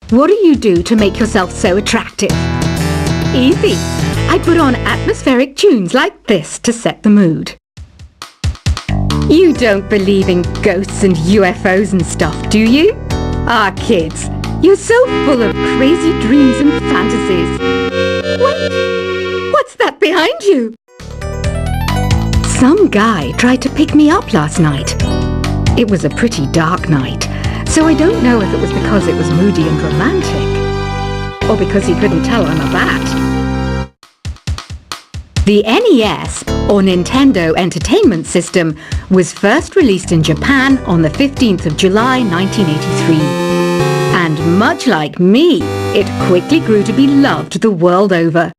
What do you do to make yourself so attractive? Easy. I put on atmospheric tunes like this to set the mood. You don't believe in ghosts and UFOs and stuff, do you? Ah, kids, you're so full of crazy dreams and fantasies. Wait, what's that behind you? Some guy tried to pick me up last night. It was a pretty dark night, so I don't know if it was because it was moody and romantic, or because he couldn't tell I'm a bat. The NES, or Nintendo Entertainment System, was first released in Japan on the 15th of July 1983. And much like me, it quickly grew to be loved the world over.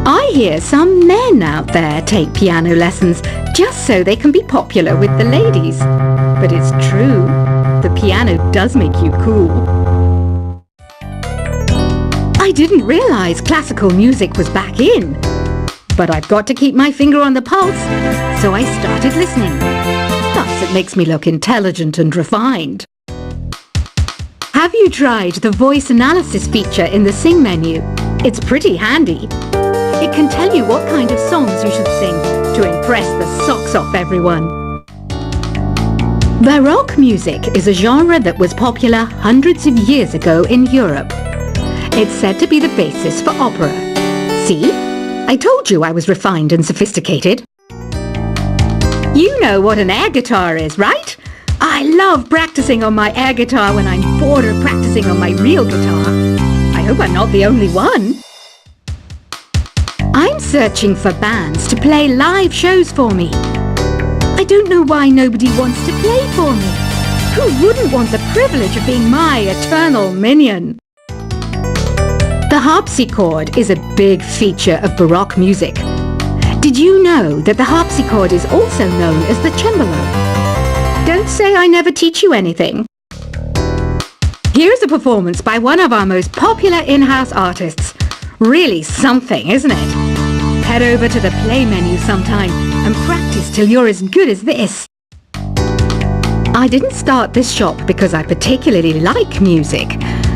I hear some men out there take piano lessons just so they can be popular with the ladies. But it's true, the piano does make you cool. I didn't realize classical music was back in. But I've got to keep my finger on the pulse, so I started listening. Thus, it makes me look intelligent and refined. Have you tried the voice analysis feature in the Sing menu? It's pretty handy. It can tell you what kind of songs you should sing to impress the socks off everyone. Baroque music is a genre that was popular hundreds of years ago in Europe. It's said to be the basis for opera. See? I told you I was refined and sophisticated. You know what an air guitar is, right? I love practicing on my air guitar when I'm bored of practicing on my real guitar. I hope I'm not the only one. I'm searching for bands to play live shows for me. I don't know why nobody wants to play for me. Who wouldn't want the privilege of being my eternal minion? The harpsichord is a big feature of Baroque music. Did you know that the harpsichord is also known as the cembalo? Don't say I never teach you anything. Here's a performance by one of our most popular in-house artists. Really something, isn't it? Head over to the play menu sometime and practice till you're as good as this. I didn't start this shop because I particularly like music.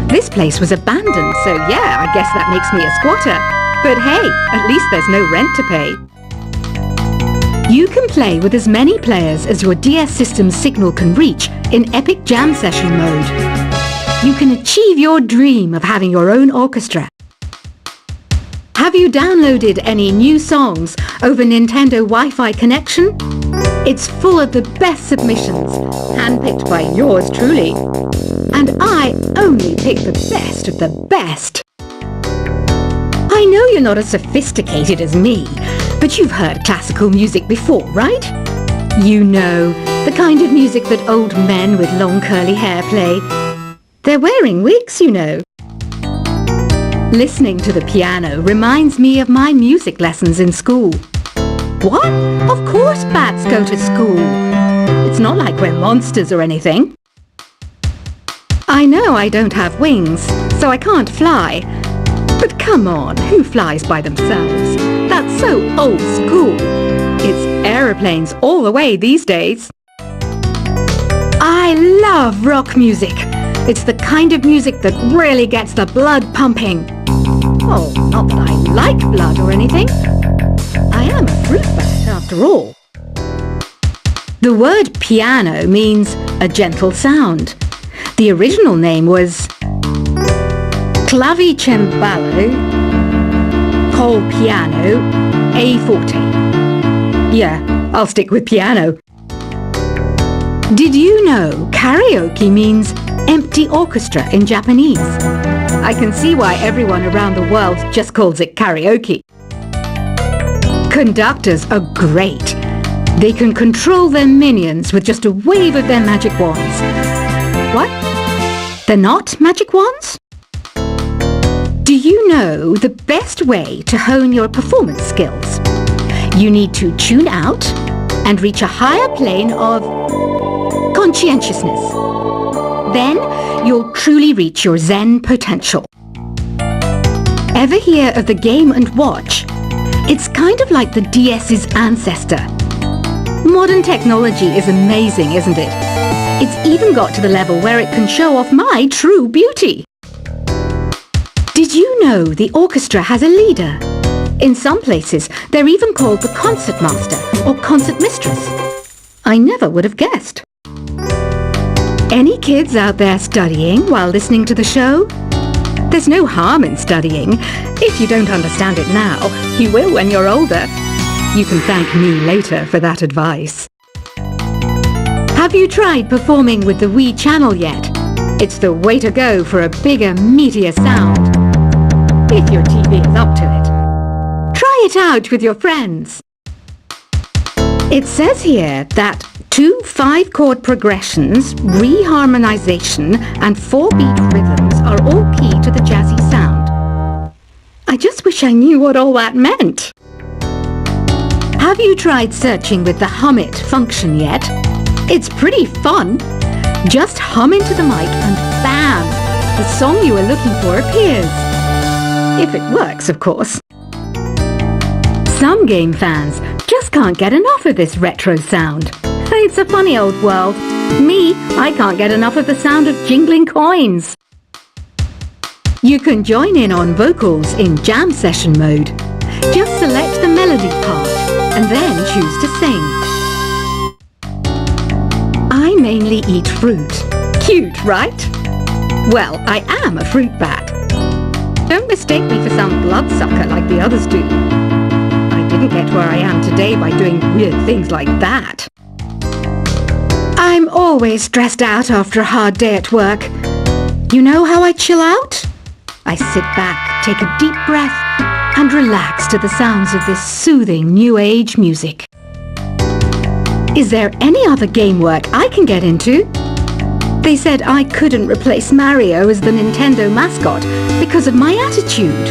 This place was abandoned, so yeah, I guess that makes me a squatter. But hey, at least there's no rent to pay. You can play with as many players as your DS system's signal can reach in Epic Jam Session mode. You can achieve your dream of having your own orchestra. Have you downloaded any new songs over Nintendo Wi-Fi connection? It's full of the best submissions, handpicked by yours truly. And I only pick the best of the best. I know you're not as sophisticated as me, but you've heard classical music before, right? You know, the kind of music that old men with long curly hair play. They're wearing wigs, you know. Listening to the piano reminds me of my music lessons in school. What? Of course bats go to school. It's not like we're monsters or anything. I know I don't have wings, so I can't fly. But come on, who flies by themselves? That's so old school. It's aeroplanes all the way these days. I love rock music. It's the kind of music that really gets the blood pumping. Oh, not that I like blood or anything. I am a fruit bat after all. The word piano means a gentle sound. The original name was clavicembalo col piano a forte. Yeah, I'll stick with piano. Did you know karaoke means empty orchestra in Japanese? I can see why everyone around the world just calls it karaoke. Conductors are great. They can control their minions with just a wave of their magic wands. What? They're not magic wands? Do you know the best way to hone your performance skills? You need to tune out and reach a higher plane of conscientiousness. Then you'll truly reach your Zen potential. Ever hear of the Game & Watch? It's kind of like the DS's ancestor. Modern technology is amazing, isn't it? It's even got to the level where it can show off my true beauty. Did you know the orchestra has a leader? In some places, they're even called the concertmaster or concertmistress. I never would have guessed. Any kids out there studying while listening to the show? There's no harm in studying. If you don't understand it now, you will when you're older. You can thank me later for that advice. Have you tried performing with the Wii channel yet? It's the way to go for a bigger, meatier sound. If your TV is up to it. Try it out with your friends. It says here that 2 5-chord progressions, reharmonization, and 4-beat rhythms are all key to the jazzy sound. I just wish I knew what all that meant. Have you tried searching with the Hum It function yet? It's pretty fun. Just hum into the mic and bam! The song you are looking for appears. If it works, of course. Some game fans just can't get enough of this retro sound. It's a funny old world. Me, I can't get enough of the sound of jingling coins. You can join in on vocals in jam session mode. Just select the melody part and then choose to sing. I mainly eat fruit. Cute, right? Well, I am a fruit bat. Don't mistake me for some bloodsucker like the others do. I didn't get where I am today by doing weird things like that. I'm always stressed out after a hard day at work. You know how I chill out? I sit back, take a deep breath, and relax to the sounds of this soothing new age music. Is there any other game work I can get into? They said I couldn't replace Mario as the Nintendo mascot because of my attitude.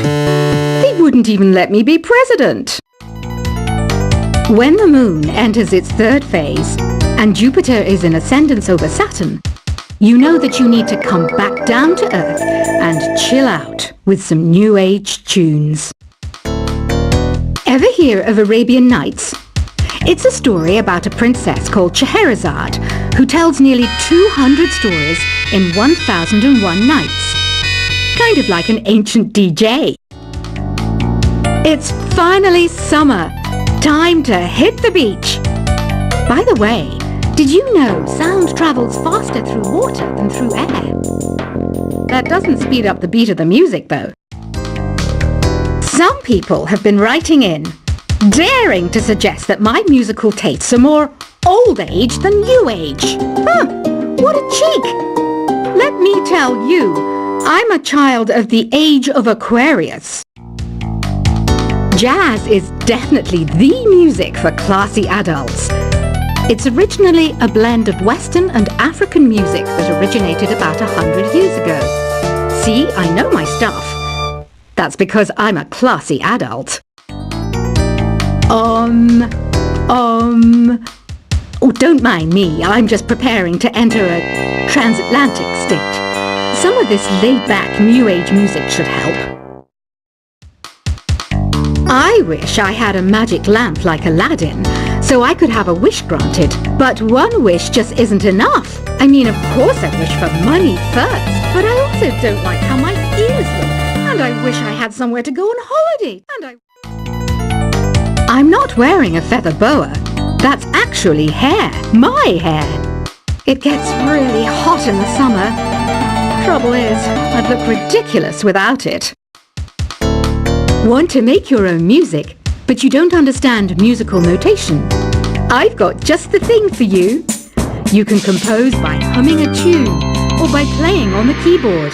They wouldn't even let me be president. When the moon enters its 3rd phase and Jupiter is in ascendance over Saturn, you know that you need to come back down to Earth and chill out with some new age tunes. Ever hear of Arabian Nights? It's a story about a princess called Scheherazade who tells nearly 200 stories in 1001 nights. Kind of like an ancient DJ. It's finally summer. Time to hit the beach. By the way, did you know sound travels faster through water than through air? That doesn't speed up the beat of the music, though. Some people have been writing in, daring to suggest that my musical tastes are more old age than new age. Huh, what a cheek! Let me tell you, I'm a child of the age of Aquarius. Jazz is definitely the music for classy adults. It's originally a blend of Western and African music that originated about 100 years ago. See, I know my stuff. That's because I'm a classy adult. Oh, don't mind me. I'm just preparing to enter a transatlantic state. Some of this laid-back New Age music should help. I wish I had a magic lamp like Aladdin, so I could have a wish granted. But one wish just isn't enough. I mean, of course I wish for money first, but I also don't like how my ears look. And I wish I had somewhere to go on holiday. I'm not wearing a feather boa. That's actually hair. My hair. It gets really hot in the summer. Trouble is, I'd look ridiculous without it. Want to make your own music, but you don't understand musical notation? I've got just the thing for you. You can compose by humming a tune or by playing on the keyboard.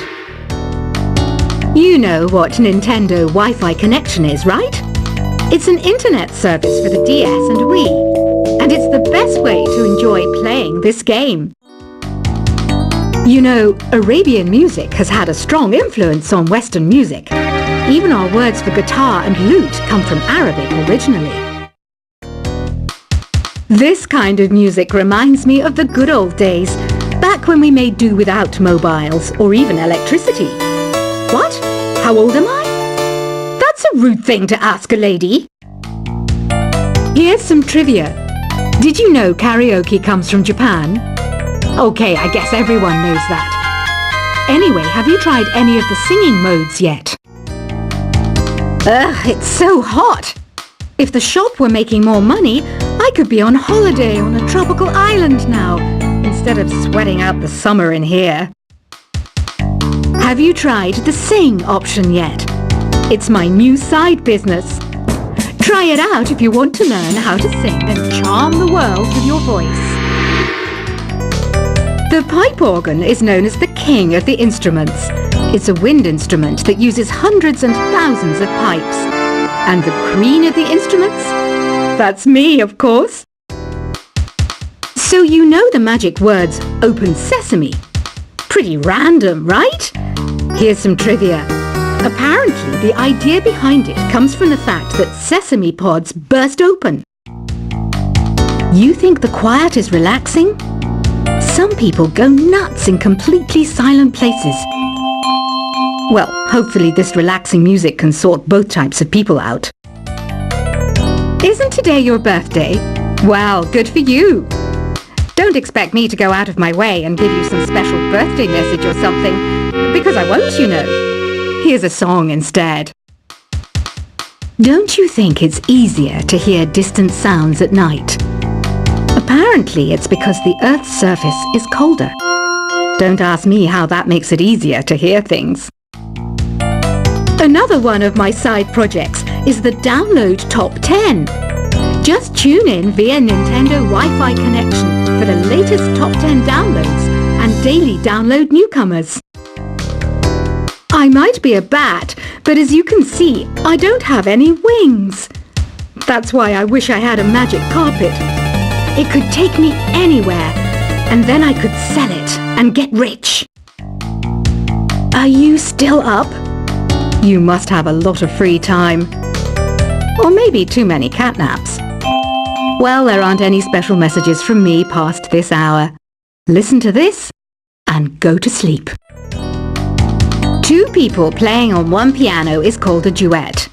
You know what Nintendo Wi-Fi connection is, right? It's an internet service for the DS and Wii, and it's the best way to enjoy playing this game. You know, Arabian music has had a strong influence on Western music. Even our words for guitar and lute come from Arabic originally. This kind of music reminds me of the good old days, back when we made do without mobiles or even electricity. What? How old am I? That's a rude thing to ask a lady. Here's some trivia. Did you know karaoke comes from Japan? Okay, I guess everyone knows that. Anyway, have you tried any of the singing modes yet? Ugh, it's so hot! If the shop were making more money, I could be on holiday on a tropical island now, instead of sweating out the summer in here. Have you tried the sing option yet? It's my new side business. Try it out if you want to learn how to sing and charm the world with your voice. The pipe organ is known as the king of the instruments. It's a wind instrument that uses hundreds and thousands of pipes. And the queen of the instruments? That's me, of course. So you know the magic words "Open Sesame"? Pretty random, right? Here's some trivia. Apparently, the idea behind it comes from the fact that sesame pods burst open. You think the quiet is relaxing? Some people go nuts in completely silent places. Well, hopefully this relaxing music can sort both types of people out. Isn't today your birthday? Well, good for you. Don't expect me to go out of my way and give you some special birthday message or something, because I won't, you know. Here's a song instead. Don't you think it's easier to hear distant sounds at night? Apparently it's because the Earth's surface is colder. Don't ask me how that makes it easier to hear things. Another one of my side projects is the Download Top 10. Just tune in via Nintendo Wi-Fi connection for the latest Top 10 downloads and daily download newcomers. I might be a bat, but as you can see, I don't have any wings. That's why I wish I had a magic carpet. It could take me anywhere, and then I could sell it and get rich. Are you still up? You must have a lot of free time. Or maybe too many catnaps. Well, there aren't any special messages from me past this hour. Listen to this and go to sleep. Two people playing on one piano is called a duet.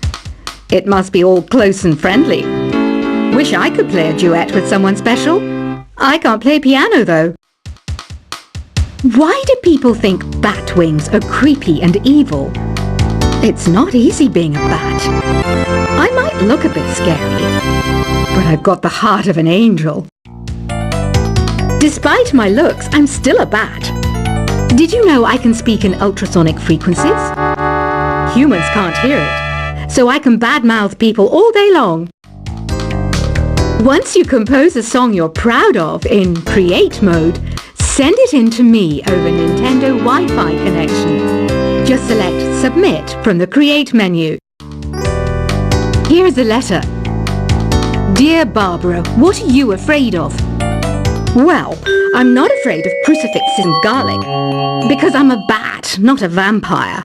It must be all close and friendly. Wish I could play a duet with someone special. I can't play piano though. Why do people think bat wings are creepy and evil? It's not easy being a bat. I might look a bit scary, but I've got the heart of an angel. Despite my looks, I'm still a bat. Did you know I can speak in ultrasonic frequencies? Humans can't hear it, so I can badmouth people all day long. Once you compose a song you're proud of in Create mode, send it in to me over Nintendo Wi-Fi connection. Just select Submit from the Create menu. Here's a letter. Dear Barbara, what are you afraid of? Well, I'm not afraid of crucifixes and garlic, because I'm a bat, not a vampire.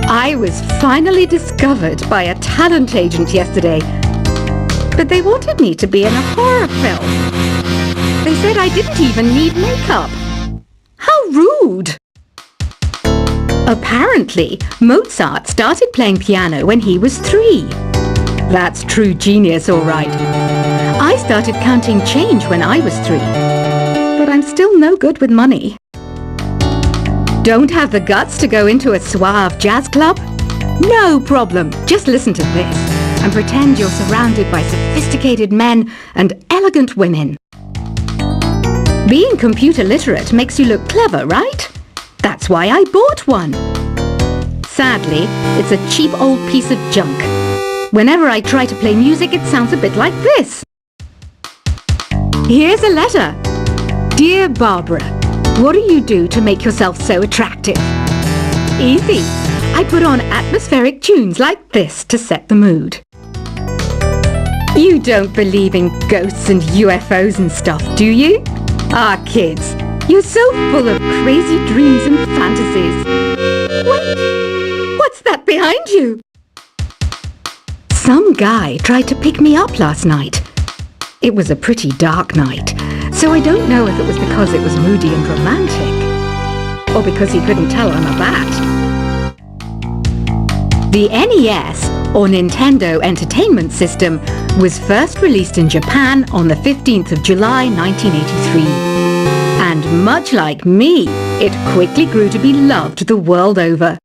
I was finally discovered by a talent agent yesterday, but they wanted me to be in a horror film. They said I didn't even need makeup. How rude! Apparently, Mozart started playing piano when he was 3. That's true genius, all right. I started counting change when I was 3, but I'm still no good with money. Don't have the guts to go into a suave jazz club? No problem. Just listen to this and pretend you're surrounded by sophisticated men and elegant women. Being computer literate makes you look clever, right? That's why I bought one. Sadly, it's a cheap old piece of junk. Whenever I try to play music, it sounds a bit like this. Here's a letter. Dear Barbara, what do you do to make yourself so attractive? Easy. I put on atmospheric tunes like this to set the mood. You don't believe in ghosts and UFOs and stuff, do you? Ah, kids, you're so full of crazy dreams and fantasies. Wait, what's that behind you? Some guy tried to pick me up last night. It was a pretty dark night, so I don't know if it was because it was moody and romantic, or because he couldn't tell I'm a bat. The NES, or Nintendo Entertainment System, was first released in Japan on the 15th of July 1983. And much like me, it quickly grew to be loved the world over.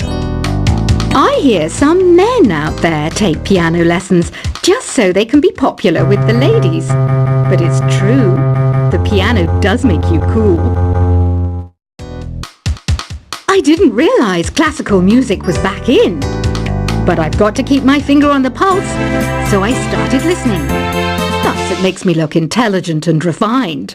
I hear some men out there take piano lessons just so they can be popular with the ladies. But it's true, the piano does make you cool. I didn't realize classical music was back in. But I've got to keep my finger on the pulse, so I started listening. Thus it makes me look intelligent and refined.